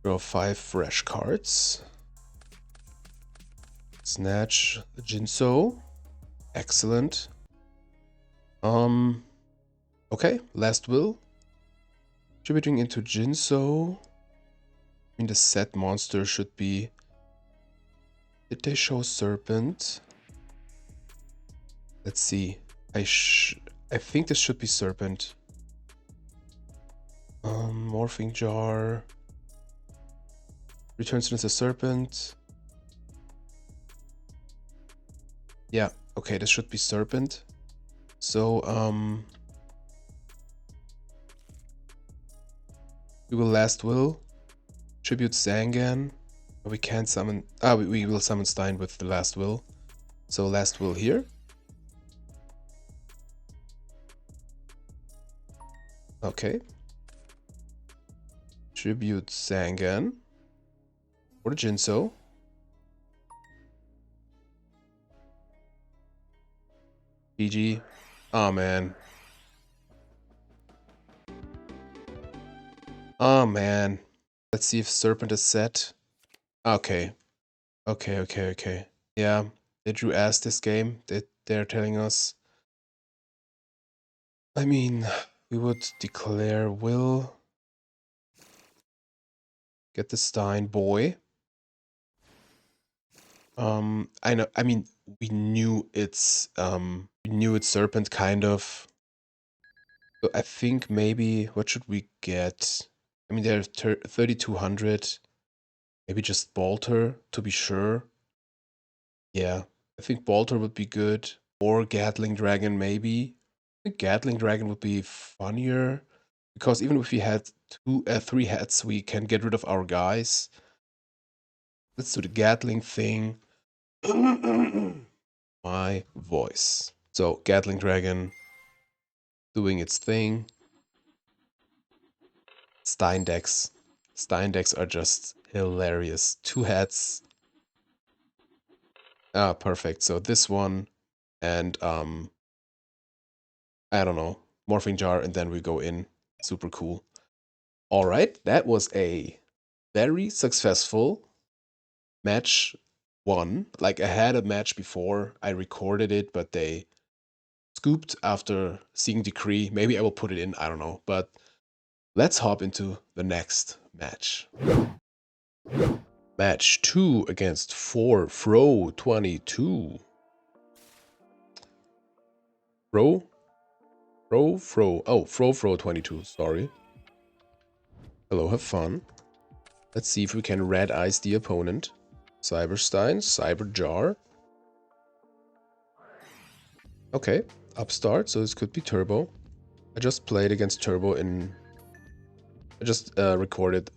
Draw 5 fresh cards. Snatch Jinso. Excellent. Okay, Last Will. Contributing into Jinso. I mean, the set monster should be... Did they show Serpent? Let's see. I think this should be Serpent. Morphing Jar. Returns as a Serpent. Yeah, okay, this should be Serpent. So, we will Last Will. Tribute Zangan. We can't summon... we will summon Stein with the Last Will. So Last Will here. Okay. Tribute Zangan. Or Jinso. GG. Oh man. Oh man. Let's see if Serpent is set. Okay. Okay. Yeah. They drew ass this game. They're telling us. I mean, we would declare Will. Get the Stein boy. I know. I mean, we knew it's Serpent kind of. So I think maybe what should we get? I mean, they're 3,200. Maybe just Bolter to be sure. Yeah, I think Bolter would be good, or Gatling Dragon maybe. I think Gatling Dragon would be funnier because even if we had 3 hats, we can get rid of our guys. Let's do the Gatling thing. My voice. So Gatling Dragon doing its thing. Stein Decks. Stein Decks are just hilarious. 2 hats. Ah, perfect. So this one and I don't know, Morphing Jar, and then we go in. Super cool. All right, that was a very successful match 1. Like I had a match before, I recorded it, but they scooped after seeing Decree. Maybe I will put it in, I don't know. But let's hop into the next match. Match 2 against 4Fro22. Fro22, sorry. Hello, have fun. Let's see if we can red eyes the opponent. Cyberstein, Cyber Jar. Okay, upstart, so this could be Turbo. I just played against Turbo I just recorded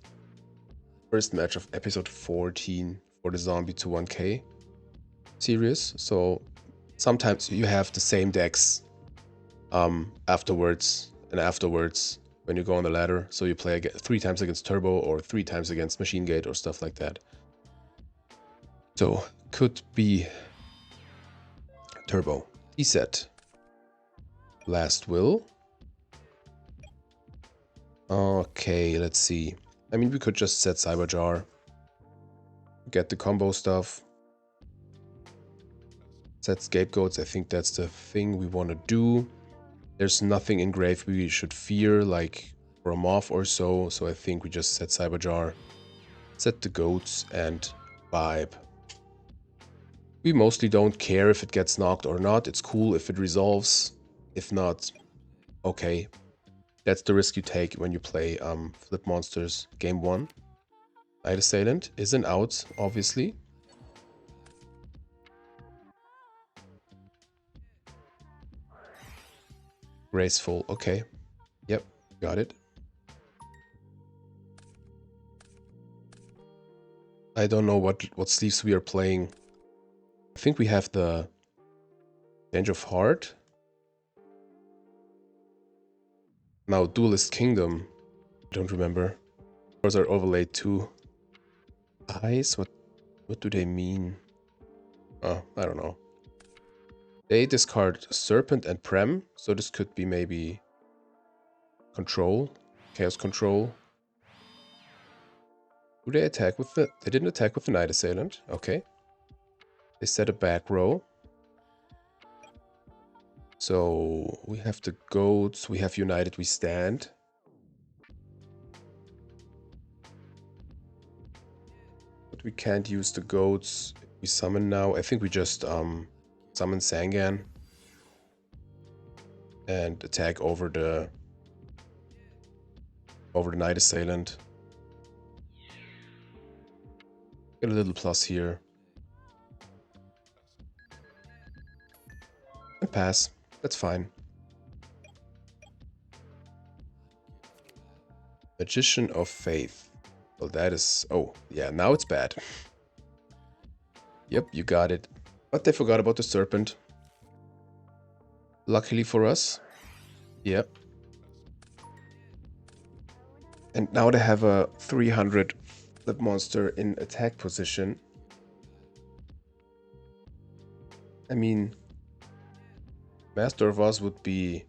first match of episode 14 for the Zombie to 1K series. So sometimes you have the same decks afterwards when you go on the ladder. So you play 3 times against Turbo or 3 times against Machine Gate or stuff like that. So could be Turbo. Set. Last Will. Okay, let's see. I mean, we could just set Cyber Jar. Get the combo stuff. Set Scapegoats. I think that's the thing we want to do. There's nothing in grave we should fear, like for a Moth or so. So I think we just set Cyber Jar. Set the goats and vibe. We mostly don't care if it gets knocked or not. It's cool if it resolves. If not, okay. That's the risk you take when you play Flip Monsters Game 1. Night Assailant is an out, obviously. Graceful. Okay. Yep. Got it. I don't know what sleeves we are playing. I think we have the Change of Heart. Now Duelist Kingdom. I don't remember. Those are overlaid too. Eyes? What do they mean? Oh, I don't know. They discard Serpent and Prem, so this could be maybe Control, Chaos Control. Do they attack with the... They didn't attack with the Night Assailant. Okay. They set a back row. So we have the goats, we have United We Stand. But we can't use the goats if we summon now. I think we just summon Sangan and attack over the Night Assailant. Get a little plus here. And pass. That's fine. Magician of Faith. Well, that is... Oh, yeah, now it's bad. Yep, you got it. But they forgot about the Serpent. Luckily for us. Yep. And now they have a 300 flip monster in attack position. I mean... Master of Oz would be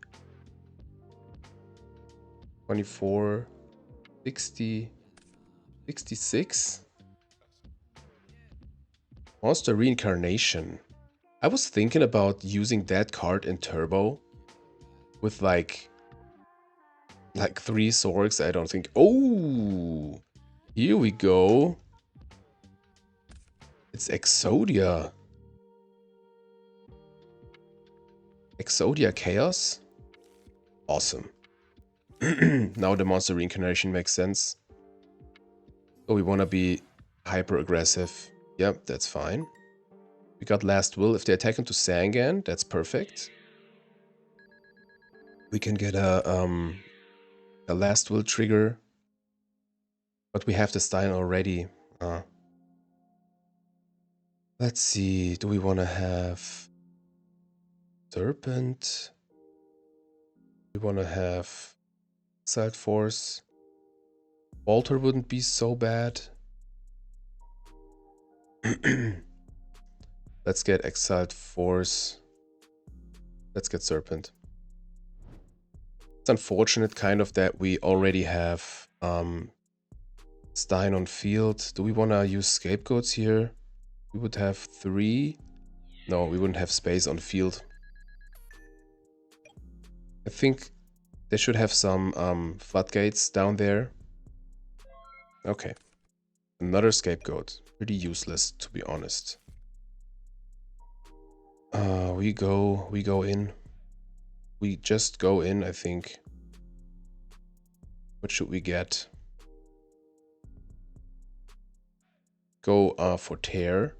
24, 60, 66. Monster Reincarnation. I was thinking about using that card in Turbo with like 3 Zorgs. I don't think... Oh! Here we go. It's Exodia. Exodia Chaos? Awesome. Now the monster reincarnation makes sense. So we want to be hyper aggressive. Yep, that's fine. We got Last Will. If they attack into Sangan, that's perfect. We can get a Last Will trigger. But we have the Stein already. Let's see. Do we want to have Serpent? We want to have Exiled Force. Alter wouldn't be so bad. Let's get Exiled Force. Let's get Serpent. It's unfortunate kind of that we already have Stein on field. Do we want to use Scapegoats here? We would have 3. No, we wouldn't have space on field. I think they should have some floodgates down there. Okay. Another Scapegoat. Pretty useless, to be honest. We go in. We just go in, I think. What should we get? Go for Tear.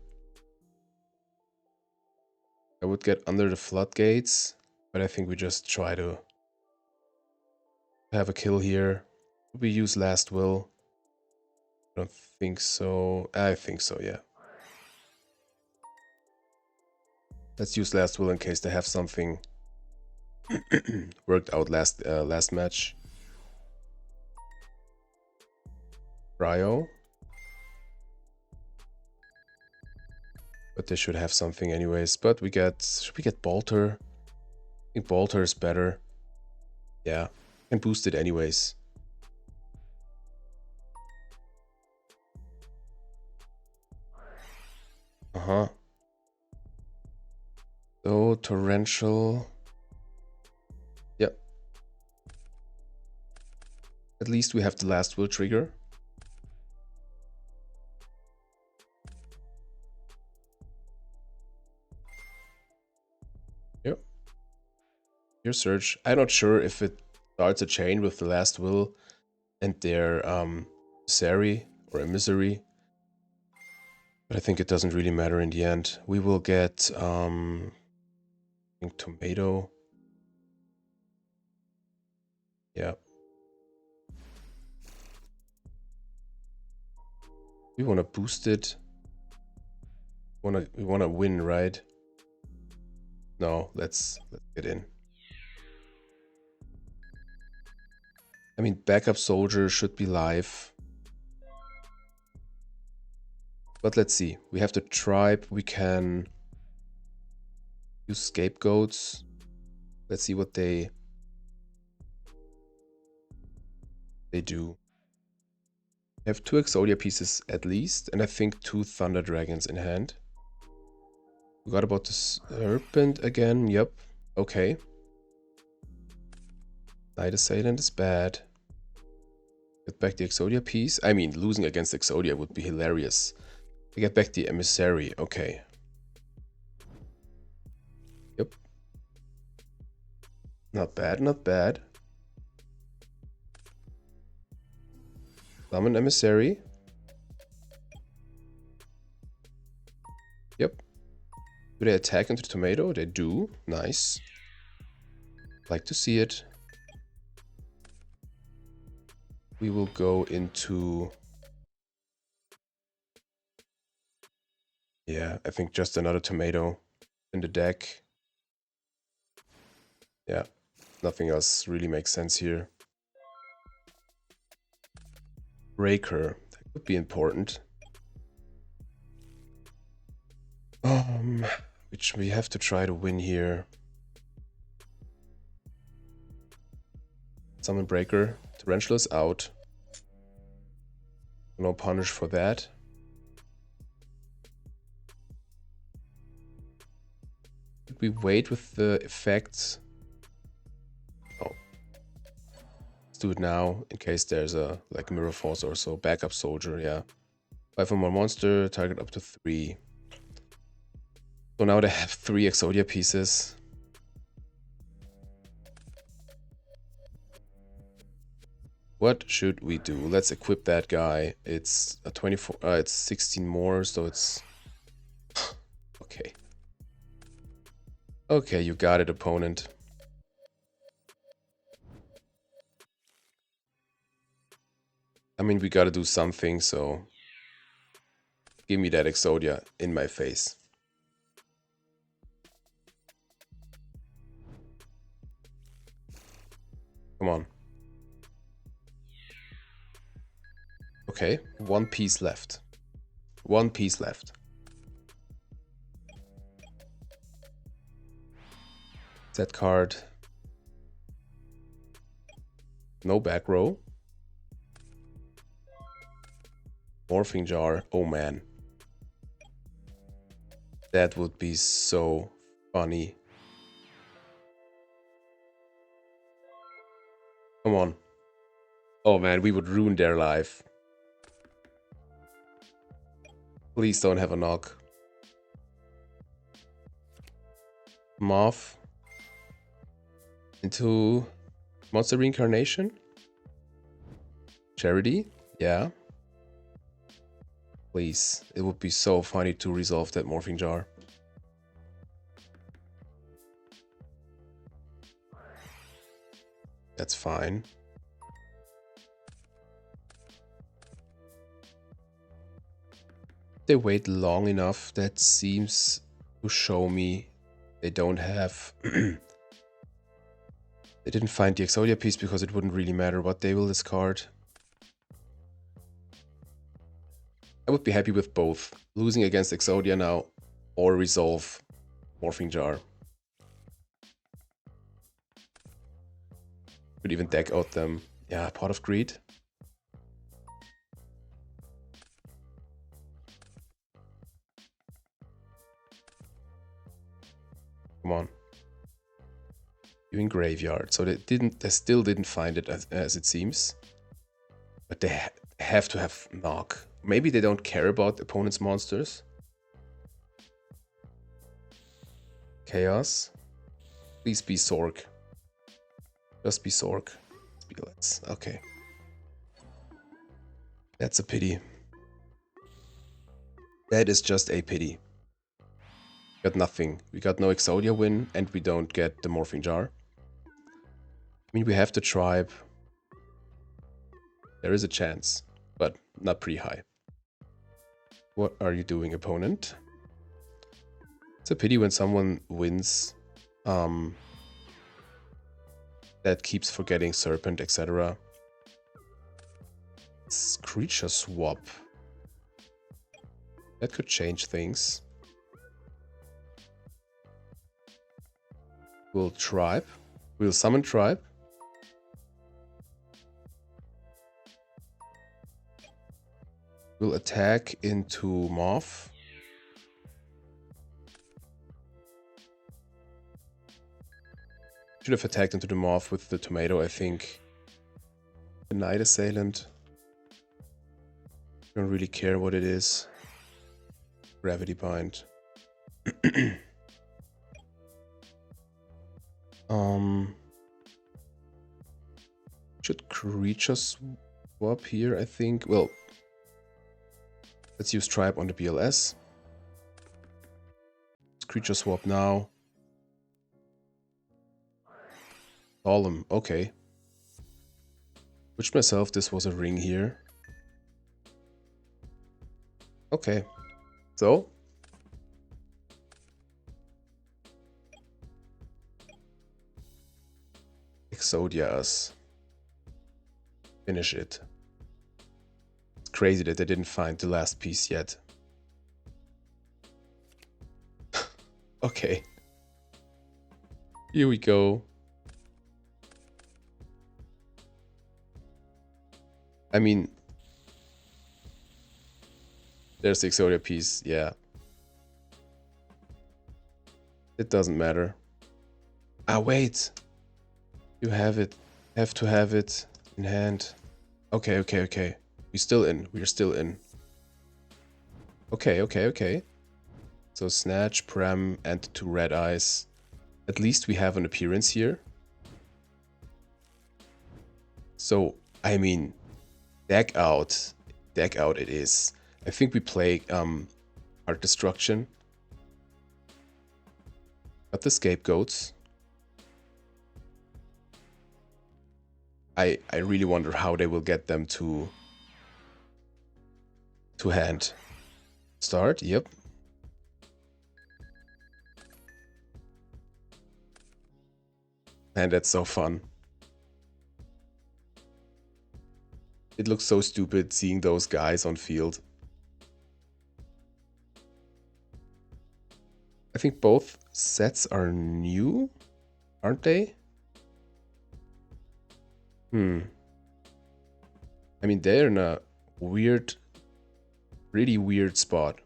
I would get Under the Floodgates, but I think we just try to have a kill here. We use Last Will. I don't think so. I think so, yeah. Let's use Last Will in case they have something worked out last match. Cryo. But they should have something anyways. But should we get Bolter? I think Bolter is better. Yeah, can boost it anyways. So, Torrential. Yep. At least we have the Last Will trigger. Yep. Your search. I'm not sure if it starts a chain with the Last Will and their Sari or Emissary. But I think it doesn't really matter in the end. We will get I think Tomato. Yeah. We want to boost it. We wanna win, right? No, let's get in. I mean, backup soldier should be live. But let's see. We have the tribe. We can use scapegoats. Let's see what they do. We have 2 Exodia pieces at least, and I think 2 Thunder Dragons in hand. Forgot about the Serpent again. Yep. Okay. Night Assailant is bad. Get back the Exodia piece. I mean, losing against Exodia would be hilarious. I get back the Emissary. Okay. Yep. Not bad, not bad. Summon Emissary. Yep. Do they attack into the tomato? They do. Nice. Like to see it. We will go into... Yeah, I think just another tomato in the deck. Yeah, nothing else really makes sense here. Breaker, that could be important. Which we have to try to win here. Summon Breaker. Tarantula's out. No punish for that. Did we wait with the effects? Oh. Let's do it now in case there's a like Mirror Force or so. Backup soldier, yeah. 5 or more monster, target up to 3. So now they have 3 Exodia pieces. What should we do? Let's equip that guy. It's a 24, it's 16 more, so it's... Okay. Okay, you got it, opponent. I mean, we gotta do something, so... Give me that Exodia in my face. Come on. Okay, 1 piece left. 1 piece left. Set card. No back row. Morphing jar. Oh man. That would be so funny. Come on. Oh man, we would ruin their life. Please don't have a knock. Moth. Into Monster Reincarnation. Charity. Yeah. Please. It would be so funny to resolve that Morphing Jar. That's fine. They wait long enough. That seems to show me they don't have... They didn't find the Exodia piece because it wouldn't really matter what they will discard. I would be happy with both. Losing against Exodia now or resolve Morphing Jar. Could even deck out them. Yeah, Pot of Greed. Come on. Doing graveyard. So they still didn't find it as it seems. But they have to have knock. Maybe they don't care about opponent's monsters. Chaos. Please be Sork. Just be Sork. Let's okay. That's a pity. That is just a pity. Got nothing. We got no Exodia win and we don't get the Morphing Jar. mean, we have the tribe. There is a chance, but not pretty high. What are you doing, opponent? It's a pity when someone wins that keeps forgetting Serpent, etc. It's creature swap. That could change things. We'll tribe. We'll summon tribe. We'll attack into Morph. Should have attacked into the Morph with the tomato, I think. The Night Assailant. Don't really care what it is. Gravity Bind. Should creature swap here, I think. Well, let's use tribe on the BLS. Creature swap now. Solemn, okay. Which myself, this was a ring here. Okay. So. Exodias. Finish it. It's crazy that they didn't find the last piece yet. Okay. Here we go. I mean, there's the Exodia piece, yeah. It doesn't matter. Ah, wait. You have it. Have to have it in hand. Okay, okay, okay. We're still in. We're still in. Okay, okay, okay. So Snatch, Prem, and 2 Red Eyes. At least we have an appearance here. So, I mean, deck out. Deck out it is. I think we play Art Destruction. Got the Scapegoats. I really wonder how they will get them to hand. Start, yep. Man, that's so fun. It looks so stupid seeing those guys on field. I think both sets are new, aren't they? I mean, they're in a weird, really weird spot.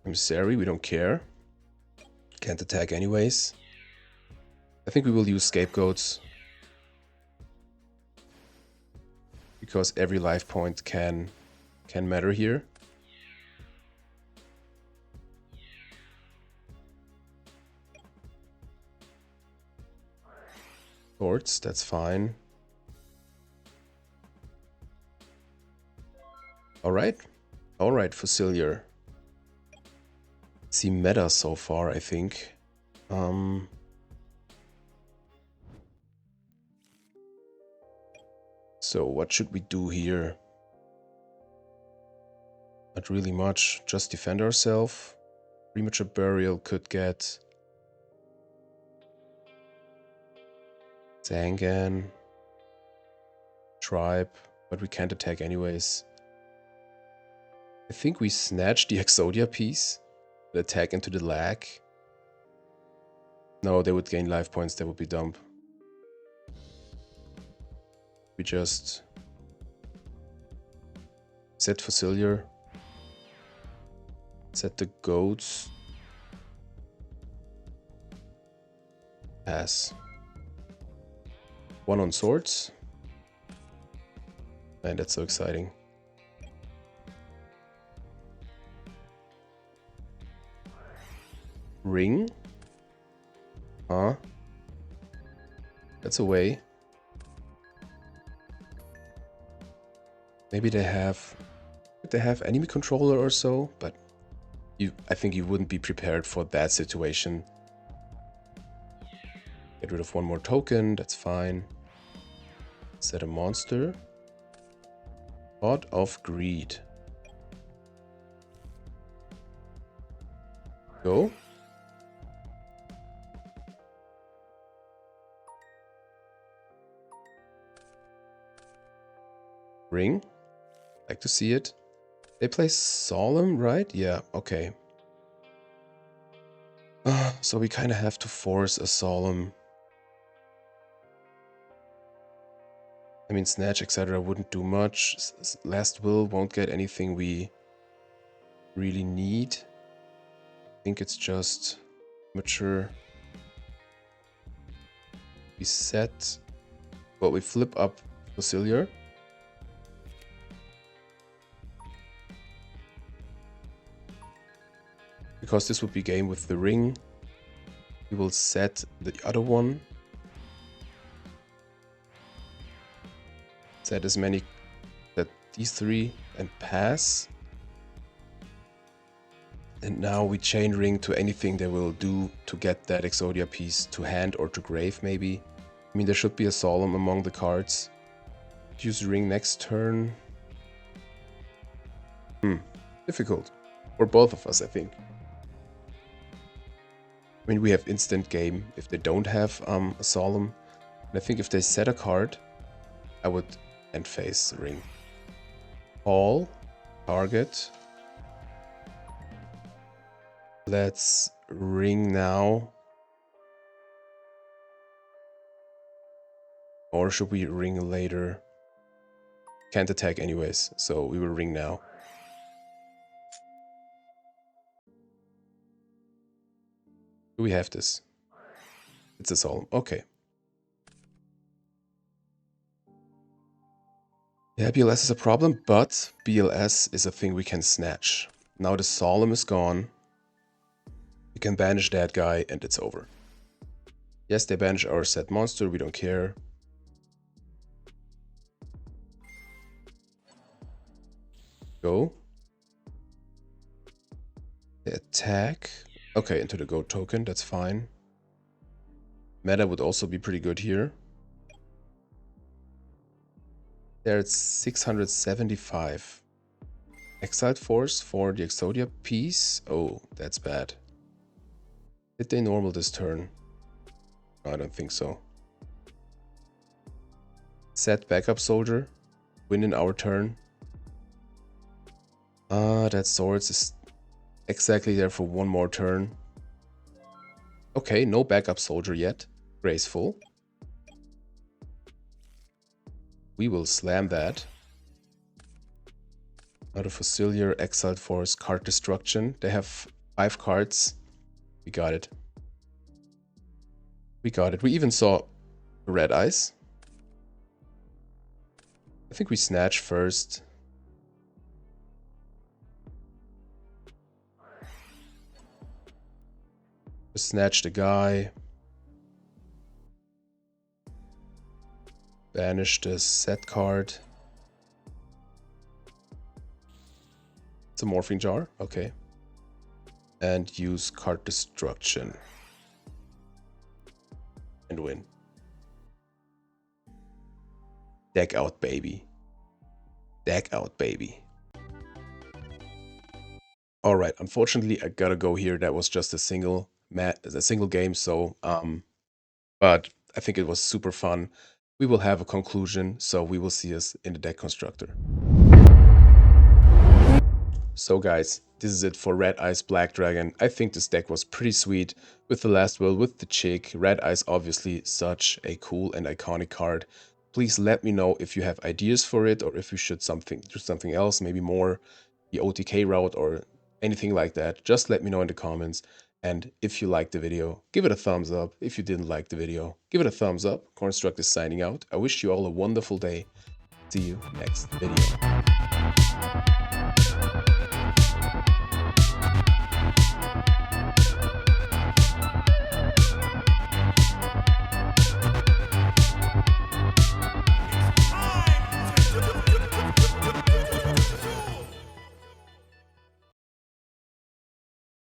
I'm sorry, we don't care. Can't attack anyways. I think we will use Scapegoats. Because every life point can matter here. Swords, that's fine. Alright. Alright, Fossilier. See meta so far, I think. So what should we do here? Not really much. Just defend ourselves. Premature Burial could get Zangan, Tribe, but we can't attack anyways. I think we snatch the Exodia piece and attack into the lag. No, they would gain life points, that would be dumb. We just set Fossilier, set the goats, pass. 1 on swords. Man, that's so exciting. Ring? Huh? That's a way. Maybe they have... Could they have enemy controller or so? But I think you wouldn't be prepared for that situation. Get rid of one more token, that's fine. Set a monster. God of Greed. Go. Ring. Like to see it. They play Solemn, right? Yeah, okay. So we kind of have to force a Solemn. I mean, Snatch, etc. wouldn't do much. Last Will won't get anything we really need. I think it's just mature. We set... Well, we flip up Fossilier. Because this would be game with the ring. We will set the other one. Set as many that these three and pass. And now we chain ring to anything they will do to get that Exodia piece to hand or to grave maybe. I mean, there should be a Solemn among the cards. Use ring next turn. Difficult. For both of us, I think. I mean, we have instant game if they don't have a Solemn. And I think if they set a card, I would end phase ring. Call. Target. Let's ring now. Or should we ring later? Can't attack anyways, so we will ring now. Do we have this? It's a Solemn. Okay. Yeah, BLS is a problem, but BLS is a thing we can snatch. Now the Solemn is gone. We can banish that guy and it's over. Yes, they banish our set monster, we don't care. Go. They attack. Okay, into the go token, that's fine. Meta would also be pretty good here. They're at 675. Exiled Force for the Exodia piece. Oh, that's bad. Did they normal this turn? No, I don't think so. Set backup soldier. Win in our turn. That swords is exactly there for one more turn. Okay, no backup soldier yet. Graceful. We will slam that. Out of Fossilier, Exiled Force, card destruction. They have 5 cards. We got it. We got it. We even saw red eyes. I think we snatch first. Just snatch the guy. Banish the set card. It's a morphine jar. Okay. And use card destruction. And win. Deck out, baby. Deck out, baby. Alright, unfortunately I gotta go here. That was just a single game, so but I think it was super fun. We will have a conclusion, so we will see us in the deck constructor. So guys, this is it for Red Eyes Black Dragon. I think this deck was pretty sweet with the last will, with the chick. Red Eyes obviously such a cool and iconic card. Please let me know if you have ideas for it or if you should do something else, maybe more the OTK route or anything like that. Just let me know in the comments. And if you liked the video, give it a thumbs up. If you didn't like the video, give it a thumbs up. Kornstruct is signing out. I wish you all a wonderful day. See you next video.